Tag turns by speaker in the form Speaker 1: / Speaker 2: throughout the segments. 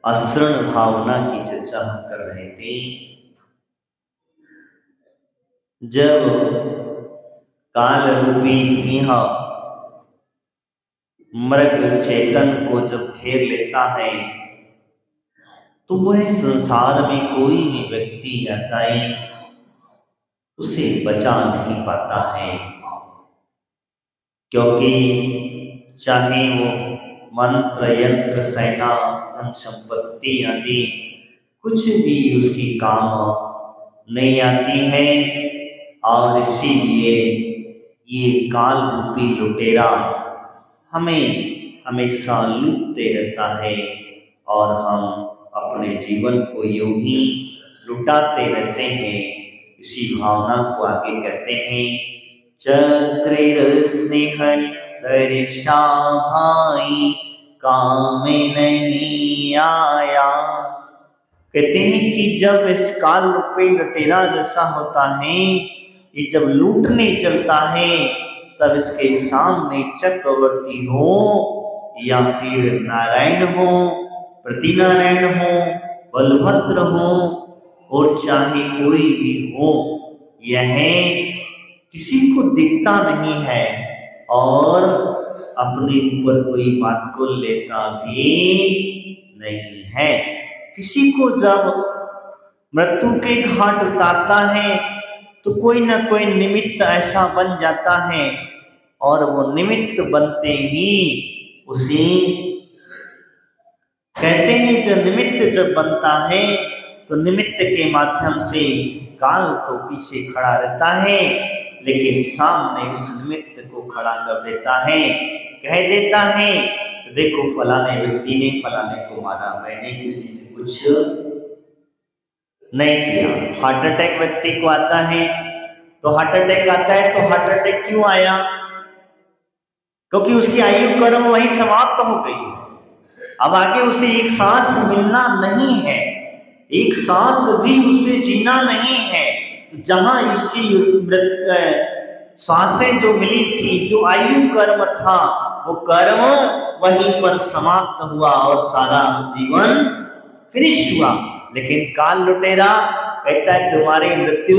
Speaker 1: असरण भावना की चर्चा हम कर रहे थे। जब काल रूपी सिंह मृग चेतन को जब घेर लेता है तो वह संसार में कोई भी व्यक्ति या साई उसे बचा नहीं पाता है, क्योंकि चाहे वो मंत्र यंत्र सेना धन संपत्ति आदि कुछ भी उसकी काम नहीं आती है। और इसीलिए ये काल रूपी लुटेरा हमें हमेशा लूटते रहता है और हम अपने जीवन को यूं ही लुटाते रहते हैं। इसी भावना को आगे कहते हैं, चक्रिरत्निहर दर्शा भाई काम नहीं आया। कहते हैं कि जब इस काल रूपी लुटेरा जैसा होता है, ये जब लूटने चलता है, तब इसके सामने चक्रवर्ती हो या फिर नारायण हो, प्रतिनारायण हो, बलभद्र हो और चाहे कोई भी हो, यह किसी को दिखता नहीं है और अपने ऊपर कोई बात को लेता भी नहीं है। किसी को जब मृत्यु के घाट उतारता है तो कोई ना कोई निमित्त ऐसा बन जाता है और वो निमित्त बनते ही उसी कहते हैं, जो निमित्त जब बनता है तो निमित्त के माध्यम से काल तो पीछे खड़ा रहता है, लेकिन सामने उस निमित्त को खड़ा कर देता है, कह देता है तो देखो फलाने व्यक्ति ने फलाने को मारा, मैंने किसी से कुछ नहीं किया। हार्ट अटैक व्यक्ति को आता है तो हार्ट अटैक आता है तो हार्ट अटैक क्यों आया? क्योंकि उसकी आयु कर्म वही समाप्त हो गई। अब आगे उसे एक सांस मिलना नहीं है, एक सांस भी उसे जीना नहीं है। तो जहां इसकी सांसें जो मिली थी, जो आयु कर्म था, वो कर्म वहीं पर समाप्त हुआ और सारा जीवन फिनिश हुआ। लेकिन काल लुटेरा कहता है तुम्हारी मृत्यु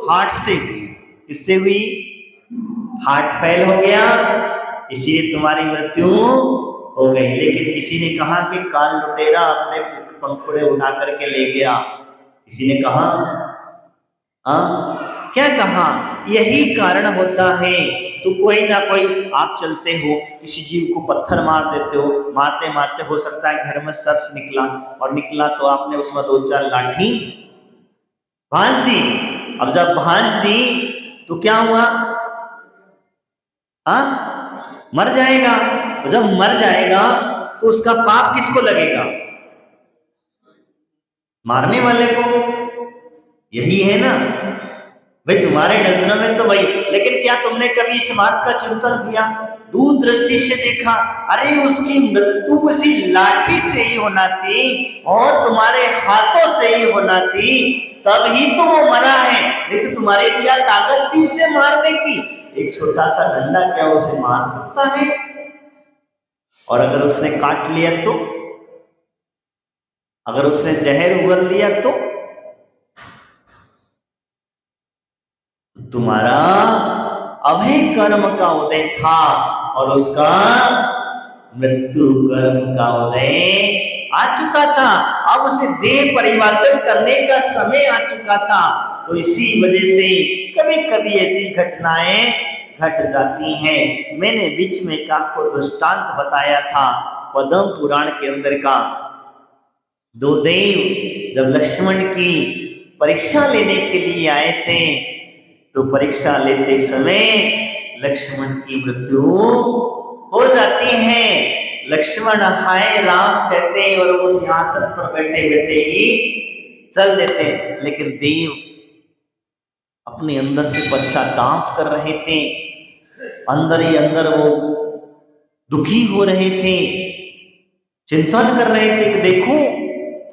Speaker 1: हार्ट से हुई। किससे हुई? हार्ट फेल हो गया, इसलिए तुम्हारी मृत्यु हो गई। लेकिन किसी ने कहा कि काल लुटेरा अपने पंखुड़े उठा करके ले गया। किसी ने कहा, क्या कहा? यही कारण होता है। तो कोई ना कोई, आप चलते हो, किसी जीव को पत्थर मार देते हो, मारते मारते हो सकता है घर में सर्फ निकला, और निकला तो आपने उसमें 2-4 लाठी भांज दी। अब जब भांज दी तो क्या हुआ? मर जाएगा। जब मर जाएगा तो उसका पाप किसको लगेगा? मारने वाले को। यही है ना भाई, तुम्हारे नजर में तो वही। लेकिन क्या तुमने कभी इस बात का चिंतन किया, दूर दृष्टि से देखा, अरे उसकी मृत्यु उसी लाठी से ही होना थी और तुम्हारे हाथों से ही होना थी, तब ही तो वो मरा है। नहीं तो तुम्हारी क्या ताकत थी उसे मारने की? एक छोटा सा डंडा क्या उसे मार सकता है? और अगर उसने काट लिया तो, अगर उसने जहर उगल दिया तो तुम्हारा अभय कर्म का उदय था और उसका मृत्यु कर्म का उदय आ चुका था। अब उसे देह परिवर्तन करने का समय आ चुका था। तो इसी वजह से कभी कभी ऐसी घटनाएं घट जाती हैं। मैंने बीच में एक आपको दृष्टांत बताया था पद्म पुराण के अंदर का। दो देव जब लक्ष्मण की परीक्षा लेने के लिए आए थे, तो परीक्षा लेते समय लक्ष्मण की मृत्यु हो जाती है। लक्ष्मण हाय राम कहते हैं और वो सिंहासन पर बैठे बैठे ही चल देते। लेकिन देव अपने अंदर से पश्चाताप कर रहे थे, अंदर ही अंदर वो दुखी हो रहे थे, चिंतन कर रहे थे कि देखो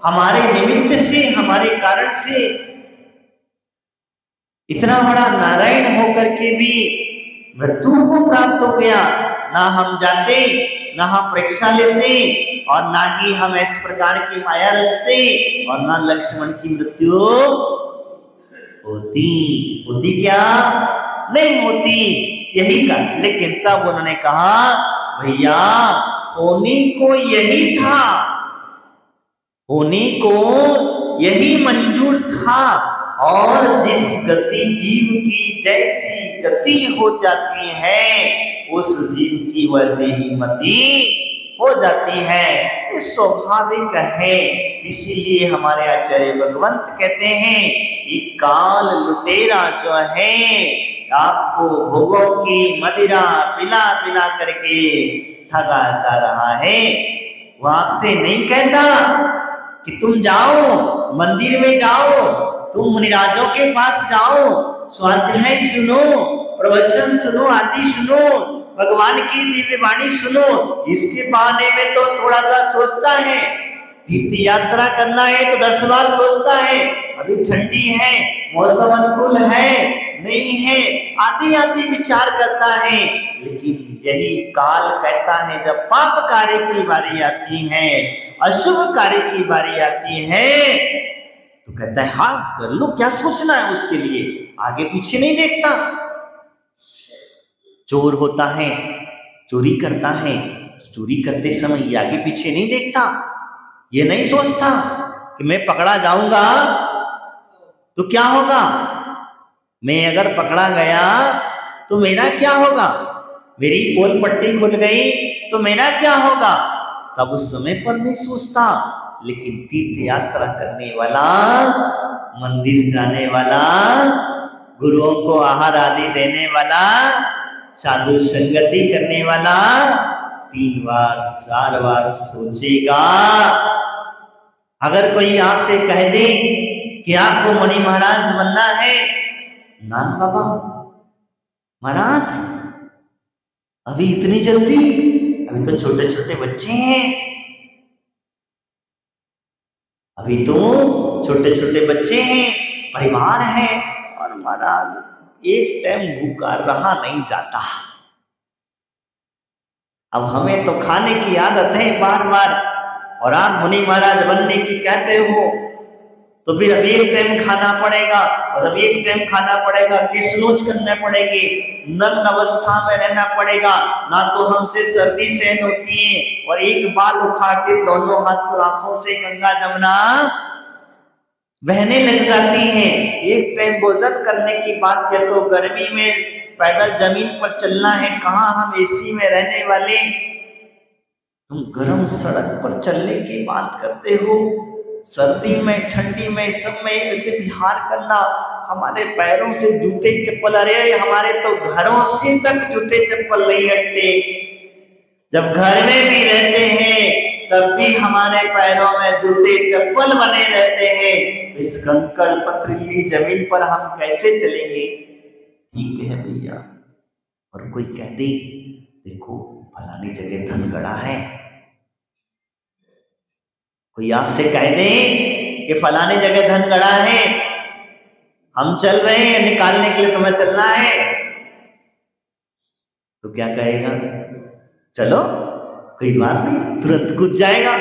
Speaker 1: हमारे निमित्त से, हमारे कारण से इतना बड़ा नारायण होकर के भी मृत्यु को प्राप्त हो गया। ना हम जाते, ना हम परीक्षा लेते और ना ही हम इस प्रकार की माया रचते और ना लक्ष्मण की मृत्यु होती। होती क्या? नहीं होती। यही का, लेकिन तब उन्होंने कहा भैया होने को यही था, होने को यही मंजूर था। और जिस गति जीव की जैसी गति हो जाती है उस जीव की वैसे ही मति हो जाती है, ये स्वाभाविक है। इसीलिए हमारे आचार्य भगवंत कहते हैं ये काल लुटेरा जो है आपको भोगों की मदिरा पिला पिला करके ठगा जा रहा है। वो आपसे नहीं कहता कि तुम जाओ मंदिर में जाओ, तुम मुनिराजों के पास जाओ, स्वाध्याय सुनो, प्रवचन सुनो, आदि सुनो, भगवान की दिव्य वाणी सुनो। इसके बहाने में तो थोड़ा सा सोचता है, तीर्थ यात्रा करना है तो 10 बार सोचता है, अभी ठंडी है, मौसम अनुकूल है, नहीं है, आदि आदि विचार करता है। लेकिन यही काल कहता है जब पाप कार्य की बारी आती है, अशुभ कार्य की बारी आती है, तो कहता है हाँ कर लो, क्या सोचना है उसके लिए, आगे पीछे नहीं देखता। चोर होता है, चोरी करता है, चोरी करते समय ये आगे पीछे नहीं देखता, ये नहीं सोचता कि मैं पकड़ा जाऊंगा तो क्या होगा, मैं अगर पकड़ा गया तो मेरा क्या होगा, मेरी पोल पट्टी खुल गई तो मेरा क्या होगा, तब उस समय पर नहीं सोचता। लेकिन तीर्थ यात्रा करने वाला, मंदिर जाने वाला, गुरुओं को आहार आदि देने वाला, साधु संगति करने वाला 3 बार 4 बार सोचेगा। अगर कोई आपसे कह दे कि आपको मुनि महाराज बनना है, नान बाबा महाराज अभी इतनी जल्दी, अभी तो छोटे छोटे बच्चे हैं, अभी तो छोटे छोटे बच्चे हैं, परिवार है, और महाराज एक टाइम भूखा रहा नहीं जाता। अब हमें तो खाने की आदत है बार बार, और आप मुनि महाराज बनने की कहते हो तो फिर अब एक टाइम खाना पड़ेगा, और अब एक टाइम खाना पड़ेगा किसलोच करने पड़ेगी, नग्न अवस्था में रहना पड़ेगा, ना तो हमसे सर्दी सहन होती है, और एक बाल उखाड़ के दोनों हाथ आंखों से गंगा जमुना बहने लग जाती है। एक टाइम भोजन करने की बात है तो गर्मी में पैदल जमीन पर चलना है, कहाँ हम एसी में रहने वाले, तुम गर्म सड़क पर चलने की बात करते हो। सर्दी में ठंडी में सब में ऐसे विहार करना, हमारे पैरों से जूते चप्पल, अरे हमारे तो घरों से तक जूते चप्पल नहीं हटते, जब घर में भी रहते हैं तब भी हमारे पैरों में जूते चप्पल बने रहते हैं, तो इस कंकड़ पथरीली जमीन पर हम कैसे चलेंगे। ठीक है भैया, और कोई कह दे देखो फलानी जगह धन गड़ा है, कोई आपसे कह दे कि फलानी जगह धन गड़ा है, हम चल रहे हैं निकालने के लिए, तुम्हें चलना है, तो क्या कहेगा, चलो कोई बात नहीं, तुरंत कूद जाएगा।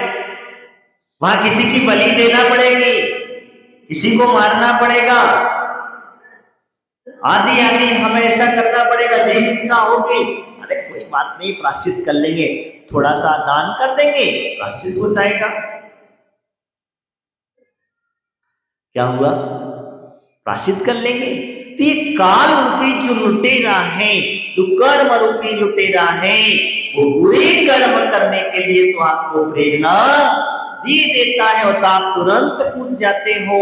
Speaker 1: वहां किसी की बलि देना पड़ेगी, किसी को मारना पड़ेगा, आदि आदि हमें ऐसा करना पड़ेगा, जीव हिंसा होगी, अरे कोई बात नहीं प्राश्चित कर लेंगे, थोड़ा सा दान कर देंगे प्राश्चित हो जाएगा। क्या हुआ, प्राश्चित कर लेंगे। तो ये काल रूपी जो लुटेरा है, जो कर्म रूपी लुटेरा है, वो बुरे कर्म करने के लिए तो आपको प्रेरणा दे देता है और आप तुरंत कूद जाते हो।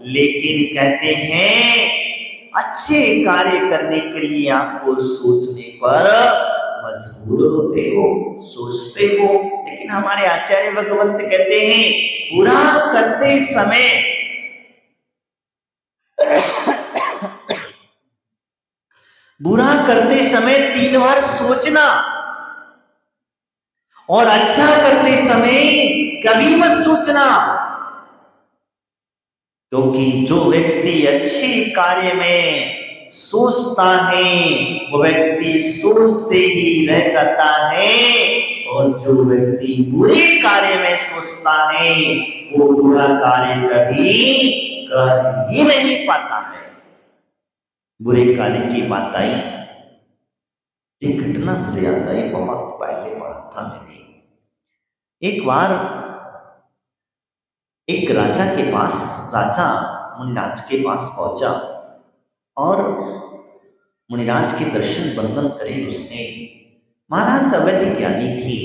Speaker 1: लेकिन कहते हैं अच्छे कार्य करने के लिए आपको सोचने पर मजबूर होते हो, सोचते हो। लेकिन हमारे आचार्य भगवंत कहते हैं बुरा करते समय बुरा करते समय 3 बार सोचना, और अच्छा करते समय कभी मत सोचना, क्योंकि जो व्यक्ति अच्छे कार्य में सोचता है वो व्यक्ति सोचते ही रह जाता है, और जो व्यक्ति बुरे कार्य में सोचता है वो बुरा कार्य कभी कर ही नहीं पाता है। बुरे कार्य की बात आई, एक घटना मुझे याद आई, बहुत पहले पढ़ा था मैंने। एक बार एक राजा के पास, राजा मुनिराज के पास पहुंचा और मुनिराज के दर्शन बंदन करे उसने। महाराज अवैध ज्ञानी थी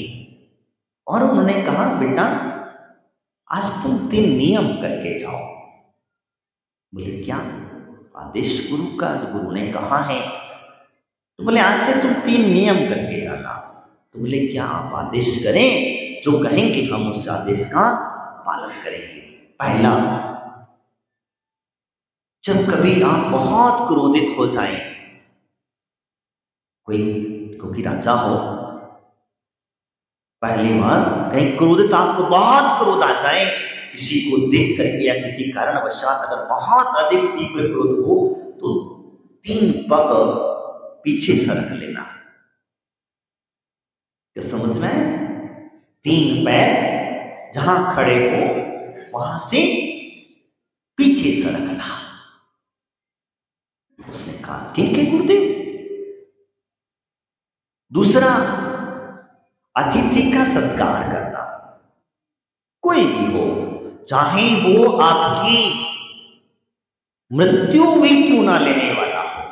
Speaker 1: और उन्होंने कहा, बेटा आज तुम 3 नियम करके जाओ। बोले क्या? आदेश गुरु का, गुरु ने कहा है। तो बोले आज से तुम 3 नियम करके जाना। तो बोले क्या आप आदेश करें? जो कहेंगे हम उस आदेश का पालन करेंगे। पहला, जब कभी आप बहुत क्रोधित हो जाएं, क्योंकि राजा हो, पहली बार कहीं क्रोधित, आपको बहुत क्रोध आ जाए किसी को देख करके या किसी कारणवशात, अगर बहुत अधिक तीव्र क्रोध हो तो 3 पग पीछे सरक लेना। क्या समझ में? 3 पैर जहां खड़े हो वहां से पीछे सरकना। उसने कहा ठीक है गुरुदेव। दूसरा, अतिथि का सत्कार करना। कोई भी हो, चाहे वो आपकी मृत्यु भी क्यों ना लेने वाला हो,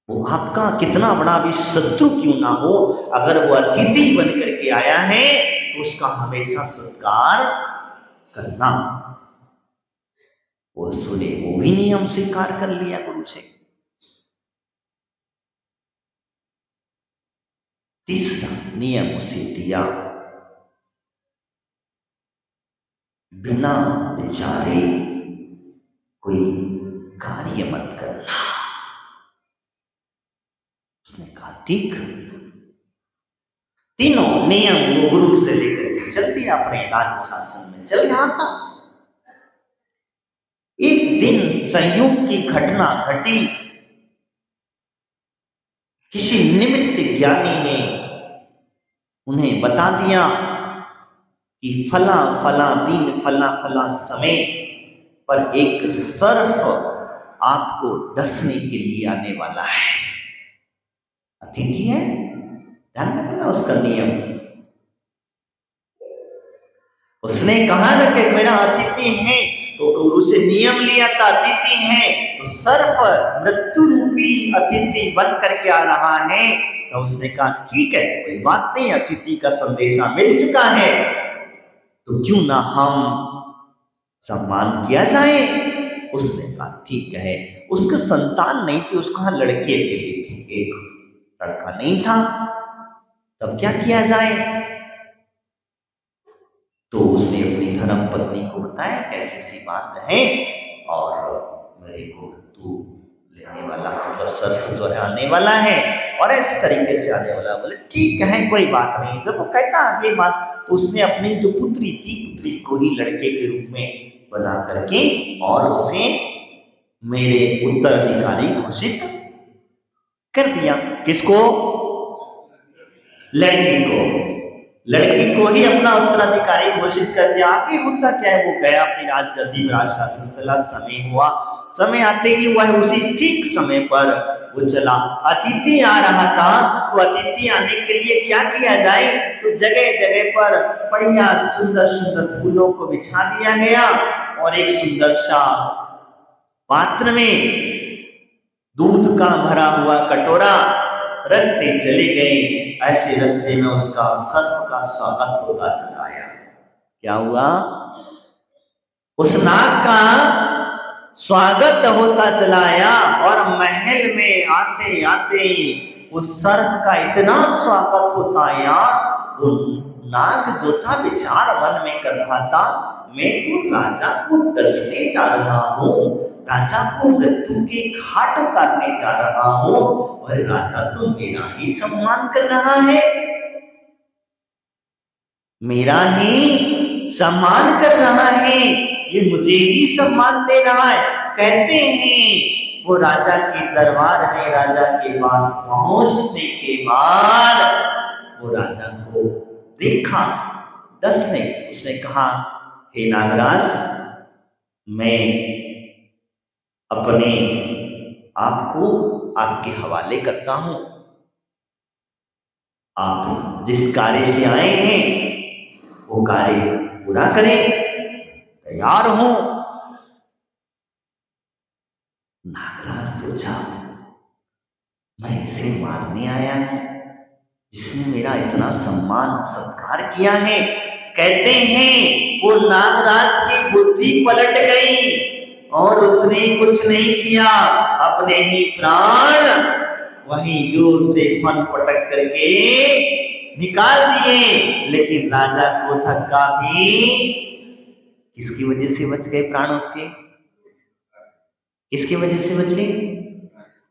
Speaker 1: वो आपका कितना बड़ा भी शत्रु क्यों ना हो, अगर वो अतिथि बन करके आया है तो उसका हमेशा सत्कार करना। वो सुने, वो भी नियम स्वीकार कर लिया गुरु से। तीसरा नियम उसे दिया, बिना विचारे कोई कार्य मत करना। उसने कहा ठीक। तीनों नियम वो गुरु से लेकर के चल दिया, अपने राज्य शासन में चल रहा था। एक दिन संयोग की घटना घटी। किसी निमित्त ज्ञानी ने उन्हें बता दिया कि फला फला दिन, फला फला समय पर एक सर्प आपको डसने के लिए आने वाला है। अतिथि है, ध्यान रखना उसका नियम। उसने कहा ना कि मेरा अतिथि है, तो गुरु से नियम लिया था, अतिथि है तो सर्प मृत्यु रूपी अतिथि बन करके आ रहा है। तो उसने कहा ठीक है, कोई बात नहीं, अतिथि का संदेशा मिल चुका है, तो क्यों ना हम सम्मान किया जाए। उसने कहा ठीक है। उसके संतान नहीं थी, उसका लड़की अकेली थी, एक लड़का नहीं था। तब क्या किया जाए? तो उसने अपनी धर्म पत्नी को बताया कैसी सी बात है, और मेरे को तू लेने वाला, जो सर्फ जो है आने वाला है और इस तरीके से आने वाला। बोले ठीक है, कोई बात नहीं। जब वो कहता आगे बात, तो उसने अपनी जो पुत्री थी, पुत्री को ही लड़के के रूप में बना करके और उसे मेरे उत्तराधिकारी घोषित कर दिया। किसको? लड़की को। लड़की को ही अपना उत्तराधिकारी घोषित कर दिया। आगे होता क्या है, वो गया अपनी राजगद्दी में, राज शासन चला, समय हुआ। समय आते ही वह उसी ठीक समय पर वो चला। अतिथि आ रहा था, तो अतिथि आने के लिए क्या किया जाए, तो जगह जगह पर बढ़िया सुंदर सुंदर फूलों को बिछा दिया गया और एक सुंदर सा पात्र में दूध का भरा हुआ कटोरा रखते चले गए। ऐसे रास्ते में उसका सर्प का स्वागत होता चला आया। क्या हुआ? उस नाग का स्वागत होता चला आया और महल में आते आते उस सर्प का इतना स्वागत होता आया। वो नाग जो था विचार मन में कर रहा था, मैं तो राजा को डसने जा रहा हूँ, राजा को मृत्यु के घाट उतारने जा रहा हूँ, और राजा तो मेरा ही सम्मान कर रहा है, मेरा ही सम्मान कर रहा है, ये मुझे ही सम्मान दे रहा है। कहते हैं वो राजा के दरबार में राजा के पास पहुंचने के बाद वो राजा को देखा दस ने। उसने कहा, हे नागराज, मैं अपने आप को आपके हवाले करता हूं। आप जिस कार्य से आए हैं वो कार्य पूरा करें, तैयार हूं। नागराज सोचा, मैं इसे मारने आया हूं जिसने मेरा इतना सम्मान और सत्कार किया है। कहते हैं वो नागराज की बुद्धि पलट गई और उसने कुछ नहीं किया, अपने ही प्राण वहीं जोर से फन पटक करके निकाल दिए। लेकिन राजा को धक्का भी, किसकी वजह से बच गए प्राण उसके? किसकी वजह से बचे?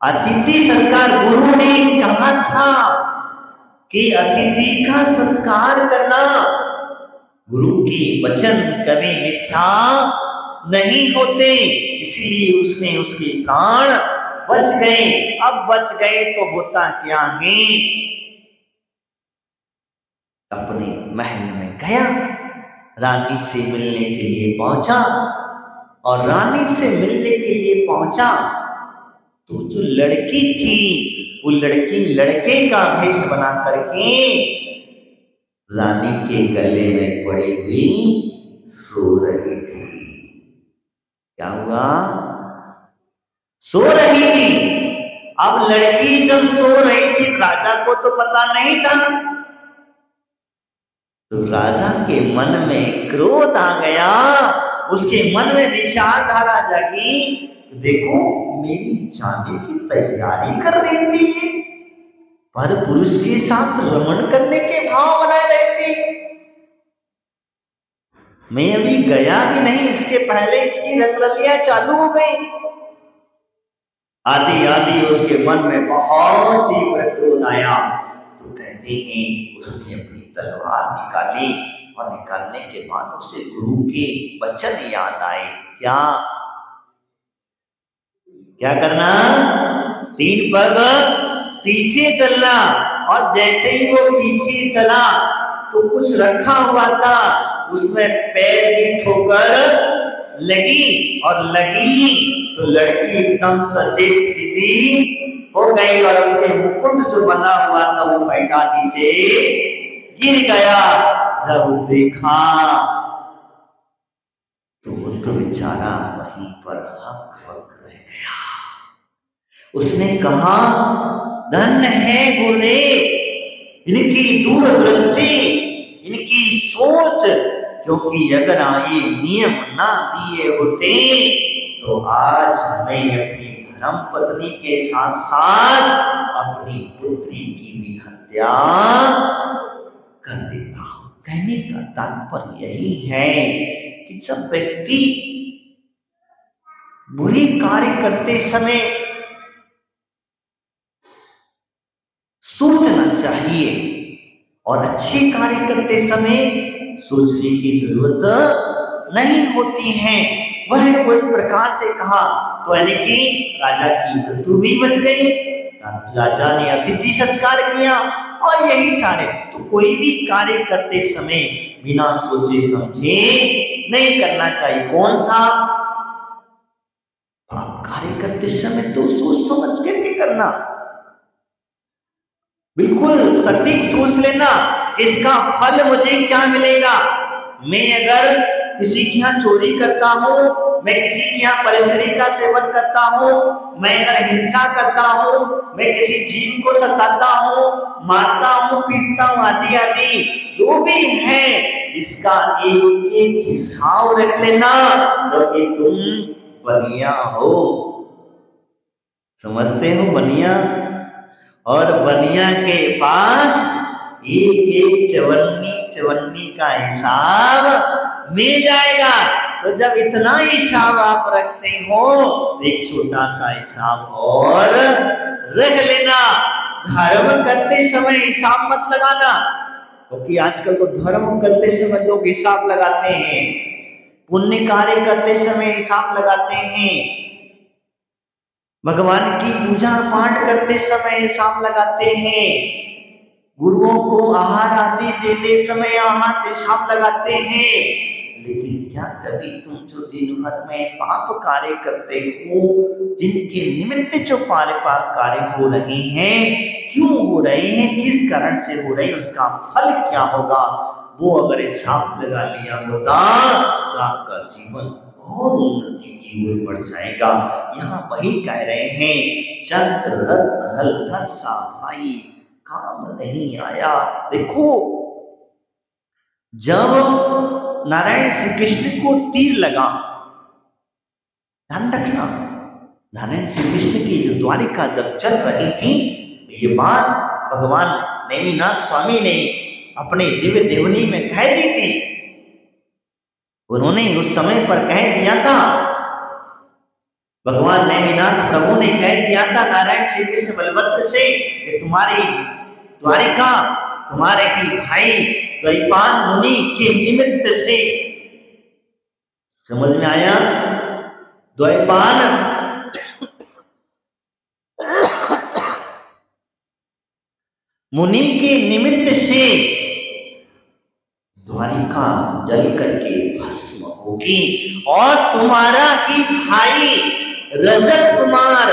Speaker 1: अतिथि सत्कार। गुरु ने कहा था कि अतिथि का सत्कार करना। गुरु के वचन कभी मिथ्या नहीं होते, इसलिए उसने उसके प्राण बच गए। अब बच गए तो होता क्या है, अपने महल में गया, रानी से मिलने के लिए पहुंचा। और रानी से मिलने के लिए पहुंचा तो जो लड़की थी वो लड़की लड़के का भेष बना करके रानी के गले में पड़ी हुई सो रही थी। क्या हुआ? सो रही थी। अब लड़की जब सो रही थी राजा को तो पता नहीं था, तो राजा के मन में क्रोध आ गया, उसके मन में विचारधारा जागी, देखो मेरी जाने की तैयारी कर रही थी, पर पुरुष के साथ रमण करने के भाव बनाए रही थी। मैं अभी गया भी नहीं, इसके पहले इसकी रंगरलियां चालू हो गई। आदि आदि उसके मन में बहुत ही क्रोध आया। तो कहते हैं उसने अपनी तलवार निकाली और निकालने के बाद उसे गुरु के वचन याद आए। क्या क्या करना? 3 पग पीछे चलना। और जैसे ही वो पीछे चला तो कुछ रखा हुआ था, उसमें पैर की ठोकर लगी, और लगी तो लड़की एकदम सचेत सीधी हो गई और उसके मुकुट जो बना हुआ था वो फैटा नीचे गिर गया। जब देखा तो वो तो बेचारा वहीं पर हक रह गया। उसने कहा, धन्य है गुरुदेव, इनकी दूरदृष्टि, इनकी सोच, क्योंकि अगर ये नियम ना दिए होते तो आज मैं अपनी धर्म पत्नी के साथ साथ अपनी पुत्री की भी हत्या कर देता हूं। कहने का तात्पर्य यही है कि जब व्यक्ति बुरी कार्य करते समय सोचना चाहिए और अच्छे कार्य करते समय सोचने की जरूरत नहीं होती है। वह उस प्रकार से कहा तो यानी कि राजा की मृत्यु भी बच गई, राजा ने अतिथि सत्कार किया। और यही सारे तो कोई भी कार्य करते समय बिना सोचे समझे नहीं करना चाहिए। कौन सा आप कार्य करते समय तो सोच समझ करके करना, बिल्कुल सटीक सोच लेना इसका फल मुझे क्या मिलेगा। मैं अगर किसी के यहाँ चोरी करता हूँ, मैं किसी के यहाँ परिसरी का सेवन करता हूँ, मैं अगर हिंसा करता हूँ, मैं किसी जीव को सताता हूँ, मारता हूँ, पीटता हूँ, आदि आदि जो भी है, इसका एक एक हिसाब रख लेना, क्योंकि तुम बनिया हो। समझते हो बनिया? और बनिया के पास एक एक चवन्नी का हिसाब मिल जाएगा। तो जब इतना हिसाब आप रखते हो तो एक छोटा सा हिसाब और रख लेना। धर्म करते समय हिसाब मत लगाना, क्योंकि आजकल तो धर्म करते समय लोग हिसाब लगाते हैं, पुण्य कार्य करते समय हिसाब लगाते हैं, भगवान की पूजा पाठ करते समय हिसाब लगाते हैं, गुरुओं को आहार आदि देते समय आहार हिसाब लगाते हैं। लेकिन क्या कभी तुम जो दिन भर में पाप कार्य करते हो, जिनके निमित्त जो पाप कार्य हो रहे हैं, क्यों हो रहे हैं, किस कारण से हो रहे हैं, उसका फल क्या होगा, वो अगर हिसाब लगा लिया होता तो आपका जीवन और उन्नति की ओर बढ़ जाएगा। यहाँ वही कह रहे हैं, चक्र रत्न हलधर सा भाई काम नहीं आया। देखो, जब नारायण श्री कृष्ण को तीर लगा, ध्यान रखना, नारायण श्री कृष्ण की जो द्वारिका जब चल रही थी, ये बात भगवान नेमिनाथ स्वामी ने अपने दिव्य देवनी में कह दी थी। उन्होंने उस समय पर कह दिया था, भगवान नेमिनाथ प्रभु ने कह दिया था नारायण श्री कृष्ण बलभद्र से कि तुम्हारी द्वारिका तुम्हारे ही भाई द्वैपायन मुनि के निमित्त से, समझ में आया, द्वैपायन मुनि के निमित्त से द्वारिका जल करके भस्म होगी और तुम्हारा ही भाई रजत कुमार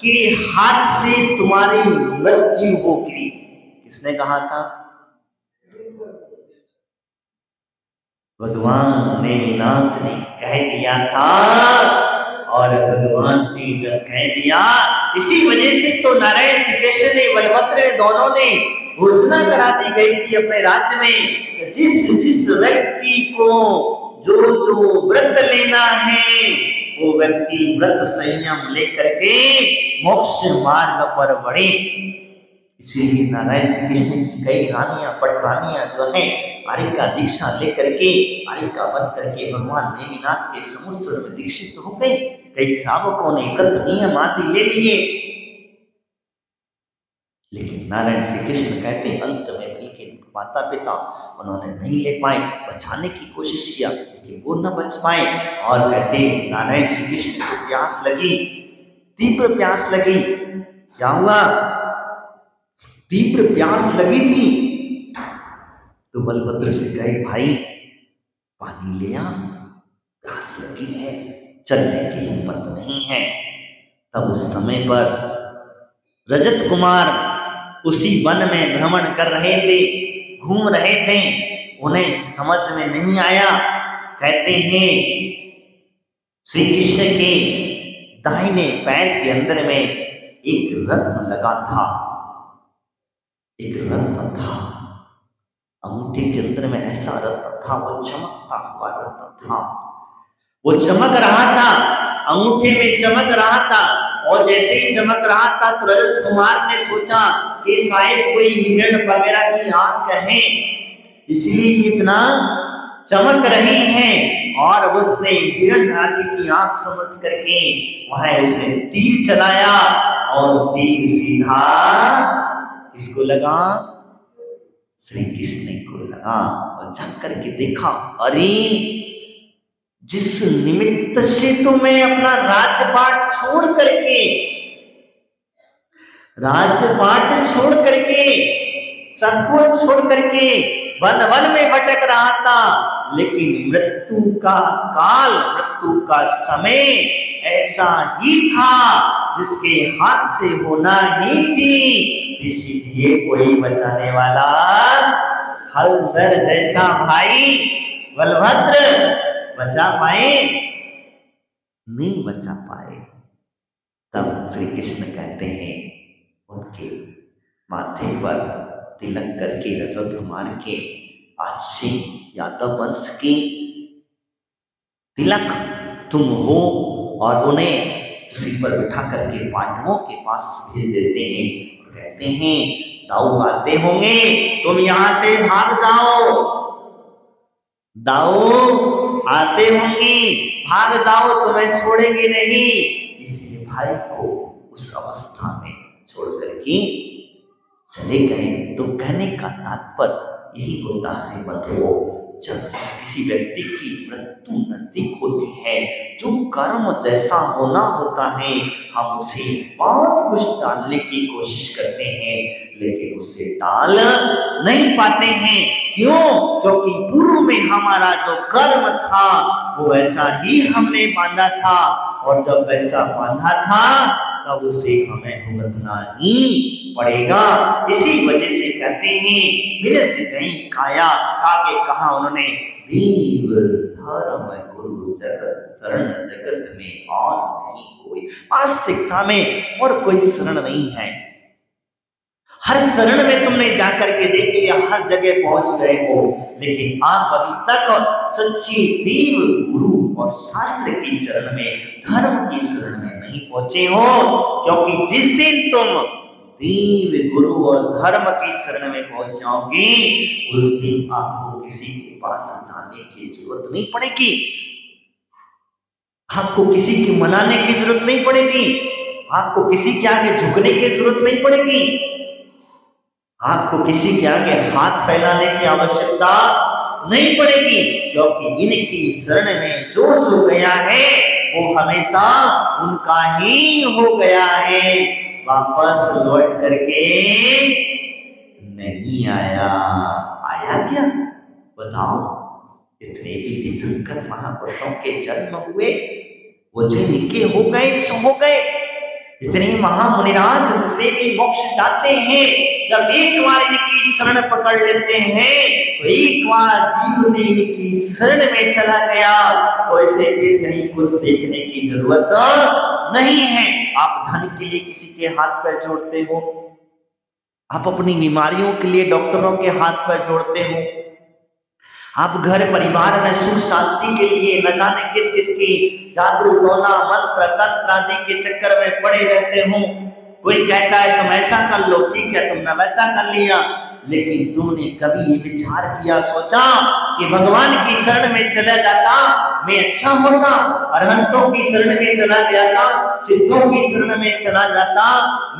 Speaker 1: के हाथ से तुम्हारी मृत्यु होगी। किसने कहा था? भगवान नेमिनाथ ने कह दिया था। और भगवान ने जब कह दिया, इसी वजह से तो नारायण श्री कृष्ण ने, बलभद्र दोनों ने घोषणा करा दी गई थी अपने राज्य में, जिस जिस व्यक्ति को जो जो व्रत लेना है, वो व्यक्ति व्रत संयम लेकर के मोक्ष मार्ग पर बढ़े। इसीलिए नारायण श्री कृष्ण की कई रानियां, पटरानियां जो है, आर्यिका दीक्षा लेकर के, आर्यिका बन करके भगवान नेमिनाथ के समुद्र में दीक्षित हो गई। कई श्रावकों ने व्रत नियम आदि ले लिए, लेकिन नारायण श्री कृष्ण कहते अंत में, लेकिन माता पिता उन्होंने नहीं ले पाए, बचाने की कोशिश किया लेकिन वो न बच पाए। और कहते नारायण श्री कृष्ण को प्यास लगी, तीव्र प्यास लगी। क्या हुआ? तीव्र प्यास लगी थी तो बलभद्र से कहे, भाई पानी ले आ, प्यास लगी है, चलने की हिम्मत नहीं है। तब उस समय पर रजत कुमार उसी वन में भ्रमण कर रहे थे, घूम रहे थे, उन्हें समझ में नहीं आया। कहते हैं श्री कृष्ण के दाहिने पैर के अंदर में एक रत्न लगा था, एक रत्न था, अंगूठे के अंदर में ऐसा रत्न था, वो चमकता हुआ रत्न था, वो चमक रहा था, अंगूठे में चमक रहा था। और जैसे ही चमक रहा था तो रजत कुमार ने सोचा कि शायद कोई हिरण वगैरह की आंख है, इसलिए इतना चमक रही है। और उसने हिरण आदि की आंख समझ करके वहां उसने तीर चलाया और तीर सीधा किसको लगा? श्री कृष्ण को लगा। और जाकर के देखा, अरे जिस निमित्त से तो मैं अपना राजपाट छोड़ करके सब कुछ छोड़ करके वन वन में भटक रहा था, लेकिन मृत्यु का काल, मृत्यु का समय ऐसा ही था जिसके हाथ से होना ही थी। इसीलिए कोई बचाने वाला हलधर जैसा भाई बलभद्र बचा पाए? नहीं बचा पाए। तब श्री कृष्ण कहते हैं, उनके माथे पर तिलक करके रजत कुमार के आज से यादव वंश की तिलक तुम हो, और उन्हें उसी पर बिठा करके पांडवों के पास भेज देते हैं। और कहते हैं, दाऊ आते होंगे, तुम यहां से भाग जाओ, दाऊ आते होंगे, भाग जाओ, तुम्हें छोड़ेंगे नहीं। इसलिए भाई को उस अवस्था में छोड़ करके चले गए। तो कहने का तात्पर्य यही होता है बंधुओं, जब किसी व्यक्ति की मृत्यु नजदीक होती है, जो कर्म जैसा होना होता है, हम उसे बहुत कुछ टालने की कोशिश करते हैं, लेकिन उसे टाल नहीं पाते हैं। क्यों? क्योंकि पूर्व में हमारा जो कर्म था वो ऐसा ही हमने बांधा था, और जब वैसा बांधा था तब उसे हमें भुगतना ही पड़ेगा। इसी वजह से कहते हैं विनय से नहीं खाया। आगे कहा उन्होंने, देव धर्म गुरु जगत शरण, जगत में और नहीं कोई। वास्तविकता में और कोई शरण नहीं है। हर शरण में तुमने जाकर के देख लिया, हर जगह पहुंच गए हो, लेकिन आप अभी तक सच्ची देव गुरु और शास्त्र की चरण में, धर्म की शरण में नहीं पहुंचे हो। क्योंकि जिस दिन तुम देव गुरु और धर्म की शरण में पहुंच जाओगे, उस दिन आपको किसी के पास जाने की जरूरत नहीं पड़ेगी, आपको किसी की मनाने की जरूरत नहीं पड़ेगी, आपको किसी के आगे झुकने की जरूरत नहीं पड़ेगी, आपको किसी के आगे हाथ फैलाने की आवश्यकता नहीं पड़ेगी। क्योंकि इनकी शरण में जो जो गया है वो हमेशा उनका ही हो गया है, वापस लौट करके नहीं आया। आया क्या? बताओ। इतने भी तीर्थंकर महापुरुषों के जन्म हुए, वो जो निके हो गए सो हो गए। इतने महामुनिराज जितने भी मोक्ष जाते हैं, जब एक बार इनकी शरण पकड़ लेते हैं तो एक बार जीव ने इनकी शरण में चला गया तो इसे फिर कहीं कुछ देखने की जरूरत नहीं है। आप धन के लिए किसी के हाथ पैर जोड़ते हो, आप अपनी बीमारियों के लिए डॉक्टरों के हाथ पैर जोड़ते हो, आप घर परिवार में सुख शांति के लिए न जाने किस किस की जादू टोना मंत्र तंत्र आदि के चक्कर में पड़े रहते हो। कोई कहता है तुम ऐसा कर लो, ठीक है, तुमने वैसा कर लिया, लेकिन तुमने कभी ये विचार किया, सोचा कि भगवान की शरण में चला जाता मैं अच्छा होता, अरहंतों की शरण में चला जाता, सिद्धों की शरण में चला जाता,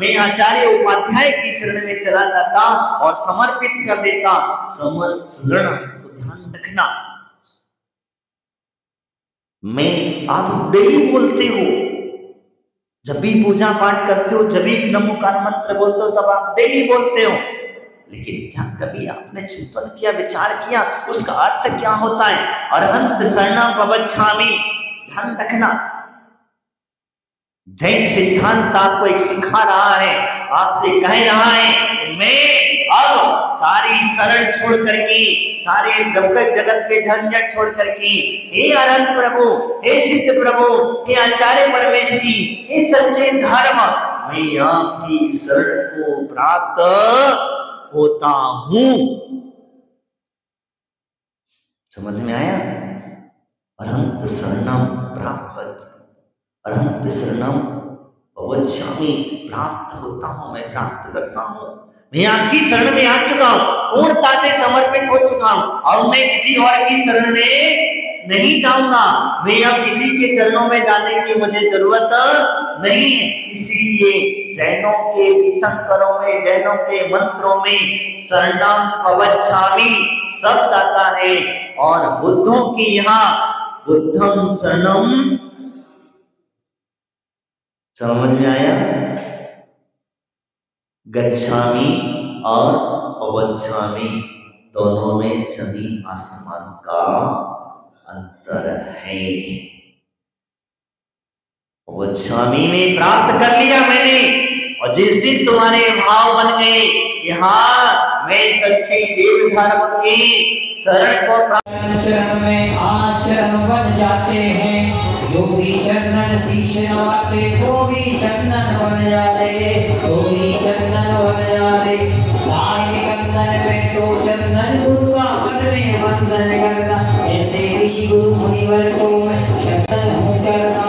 Speaker 1: मैं आचार्य उपाध्याय की शरण में चला जाता और समर्पित कर देता। समर्पण ध्यान रखना, मैं आप डेली बोलते हो, जब भी पूजा पाठ करते हो, जब भी नमोकार मंत्र बोलते हो, तब आप डेली बोलते हो, लेकिन क्या कभी आपने चिंतन किया, विचार किया उसका अर्थ क्या होता है? अरहंत शरणं प्रवक्ष्यामि। ध्यान रखना, जैन सिद्धांत आपको एक सिखा रहा है, आपसे कह रहा है मैं अब सारी शरण छोड़ करके, सारे जगत के झंझट छोड़ करके, हे अरहंत प्रभु, हे सिद्ध प्रभु, हे आचार्य परमेश जी, हे सच्चे धर्म, मैं आपकी शरण को प्राप्त होता हूं। समझ में आया? अरहंत शरणं प्राप्त, अरहंत शरणं प्रवक्ष्यामि, प्राप्त होता हूं, मैं प्राप्त करता हूं, मैं आपकी शरण में आ चुका हूं, पूर्णता से समर्पित हो चुका हूं, और मैं किसी और की शरण में नहीं जाऊंगा। मैं अब किसी के चरणों में जाने की मुझे जरूरत नहीं है। इसीलिए जैनों के तीर्थंकरों में, जैनों के मंत्रों में शरणं प्रवक्ष्यामि शब्द आता है, और बुद्धों की यहाँ बुद्धं शरणं। समझ में आया? गच्छामि और प्रवक्ष्यामि दोनों में जमीन आसमान का अंतर है। प्रवक्ष्यामि में प्राप्त कर लिया मैंने, और जिस दिन तुम्हारे भाव बन गए यहाँ मैं सच्ची देव धर्म की शरण को
Speaker 2: चरण में आचरण बन जाते हैं। जो भी चरणन शीश नवाते, वो भी चरणन बन जाते, वो भी चरणन बन जाते। लाए कंदन पे तो चरणन, गुरु का पद में वंदन करना, ऐसे ऋषि गुरु मुनिवर को मैं शरण हूँ करता।